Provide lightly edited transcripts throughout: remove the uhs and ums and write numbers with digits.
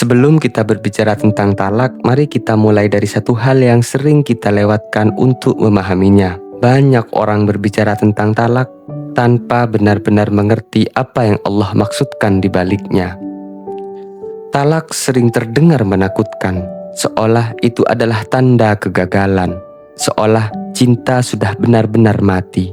Sebelum kita berbicara tentang talak, mari kita mulai dari satu hal yang sering kita lewatkan untuk memahaminya. Banyak orang berbicara tentang talak tanpa benar-benar mengerti apa yang Allah maksudkan di baliknya. Talak sering terdengar menakutkan, seolah itu adalah tanda kegagalan, seolah cinta sudah benar-benar mati.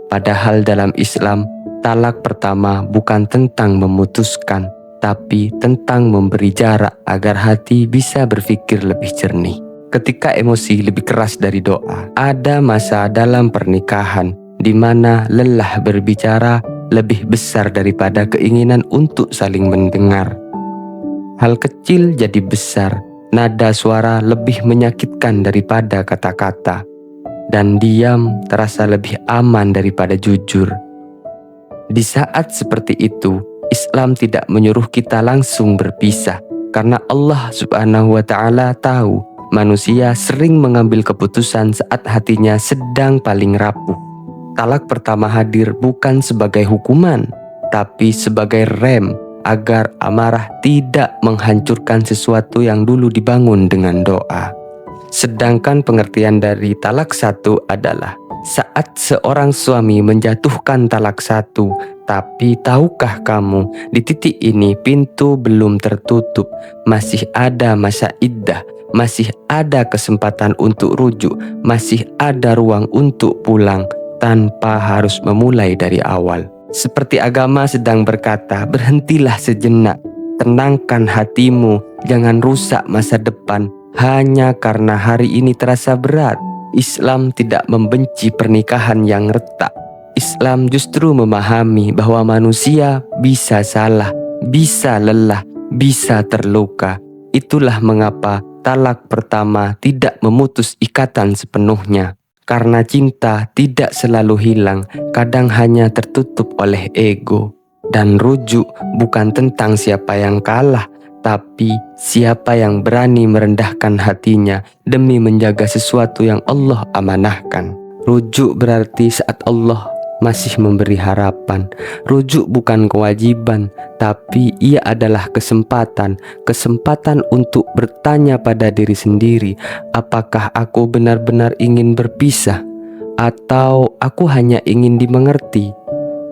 Padahal dalam Islam, talak pertama bukan tentang memutuskan, tapi tentang memberi jarak agar hati bisa berpikir lebih jernih. Ketika emosi lebih keras dari doa, ada masa dalam pernikahan di mana lelah berbicara lebih besar daripada keinginan untuk saling mendengar. Hal kecil jadi besar, nada suara lebih menyakitkan daripada kata-kata, dan diam terasa lebih aman daripada jujur. Di saat seperti itu, Islam tidak menyuruh kita langsung berpisah, karena Allah Subhanahu wa Ta'ala tahu manusia sering mengambil keputusan saat hatinya sedang paling rapuh. Talak pertama hadir bukan sebagai hukuman, tapi sebagai rem agar amarah tidak menghancurkan sesuatu yang dulu dibangun dengan doa. Sedangkan pengertian dari talak satu adalah saat seorang suami menjatuhkan talak satu, tapi tahukah kamu di titik ini pintu belum tertutup, masih ada masa iddah, masih ada kesempatan untuk rujuk, masih ada ruang untuk pulang tanpa harus memulai dari awal. Seperti agama sedang berkata, berhentilah sejenak, tenangkan hatimu, jangan rusak masa depan hanya karena hari ini terasa berat. Islam tidak membenci pernikahan yang retak. Islam justru memahami bahwa manusia bisa salah, bisa lelah, bisa terluka. Itulah mengapa talak pertama tidak memutus ikatan sepenuhnya. Karena cinta tidak selalu hilang, kadang hanya tertutup oleh ego. Dan rujuk bukan tentang siapa yang kalah, tapi siapa yang berani merendahkan hatinya demi menjaga sesuatu yang Allah amanahkan. Rujuk berarti saat Allah masih memberi harapan. Rujuk bukan kewajiban, tapi ia adalah kesempatan untuk bertanya pada diri sendiri, apakah aku benar-benar ingin berpisah atau aku hanya ingin dimengerti.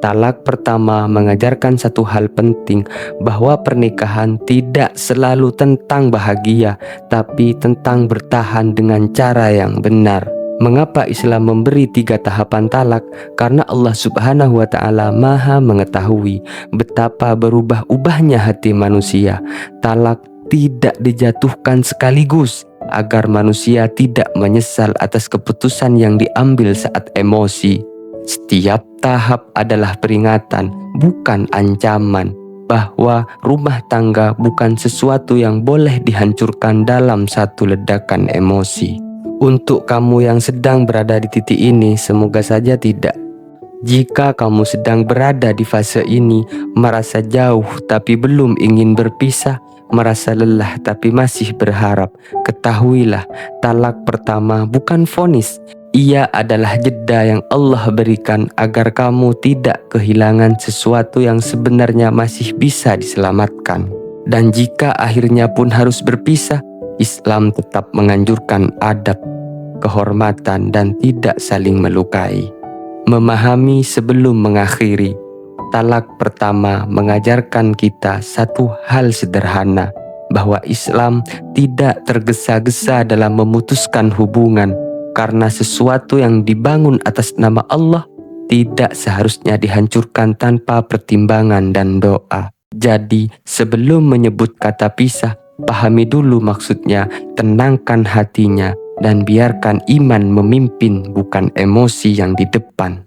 Talak pertama mengajarkan satu hal penting, bahwa pernikahan tidak selalu tentang bahagia, tapi tentang bertahan dengan cara yang benar. Mengapa Islam memberi 3 tahapan talak? Karena Allah Subhanahu wa Ta'ala Maha mengetahui betapa berubah-ubahnya hati manusia. Talak tidak dijatuhkan sekaligus agar manusia tidak menyesal atas keputusan yang diambil saat emosi. Setiap tahap adalah peringatan, bukan ancaman, bahwa rumah tangga bukan sesuatu yang boleh dihancurkan dalam satu ledakan emosi. Untuk kamu yang sedang berada di titik ini, semoga saja tidak. Jika kamu sedang berada di fase ini, merasa jauh tapi belum ingin berpisah, merasa lelah tapi masih berharap, ketahuilah, talak pertama bukan vonis. Ia adalah jeda yang Allah berikan agar kamu tidak kehilangan sesuatu yang sebenarnya masih bisa diselamatkan. Dan jika akhirnya pun harus berpisah, Islam tetap menganjurkan adab, kehormatan, dan tidak saling melukai. Memahami sebelum mengakhiri. Talak pertama mengajarkan kita satu hal sederhana, bahwa Islam tidak tergesa-gesa dalam memutuskan hubungan, karena sesuatu yang dibangun atas nama Allah tidak seharusnya dihancurkan tanpa pertimbangan dan doa. Jadi sebelum menyebut kata pisah, pahami dulu maksudnya, tenangkan hatinya, dan biarkan iman memimpin, bukan emosi yang di depan.